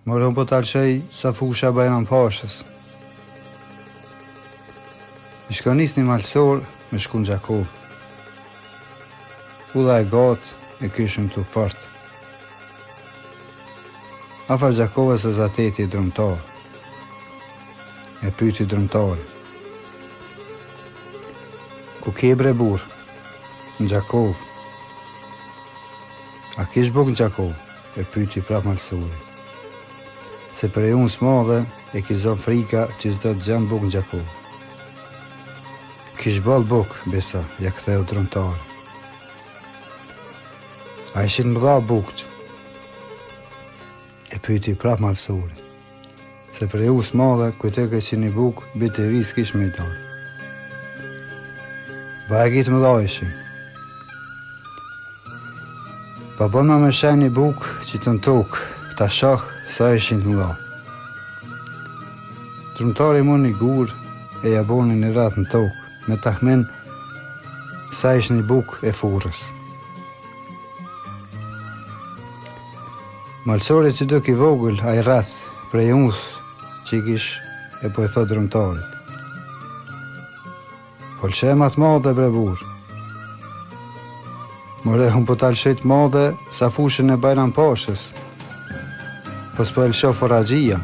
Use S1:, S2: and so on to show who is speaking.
S1: More unë po të alëshej sa fusha Bajram Pashës. I shkonis një malsor me shku në Gjakov. Udha e gatë e kyshëm të fort. Afar Gjakovës e zateti i drumtar. E pyti drumtari. Ku ke bre burr? Në Gjakov. A kish buk në Gjakov? E pyti prap malsori. Se për e unë s'madhe e kizon frika që s'do të gjenë buk në Gjakov. Kish bal buk, besa, ja ktheu drumtari. A ishin më dha bukt? E pyti prap malsori. Se për e unë s'madhe kujte ke që një buk bitë e vis kish me i dalë. Bajegit më dha ishin. Pa bon me shen një buk që të në tokë, ta shah sa ishin të mëdha. Drumtari mon një gur e ja boni një rath në tokë, me tahmen sa ish një buk e furës. Malsori që do ki vogël a i rath prej uth që i kish e po e thot drumtarit. Polqe ma të madhe bre burë. More hun po t'alëshet madhe sa fushën e Bajram Pashës. Po s'po e lësho foragjia.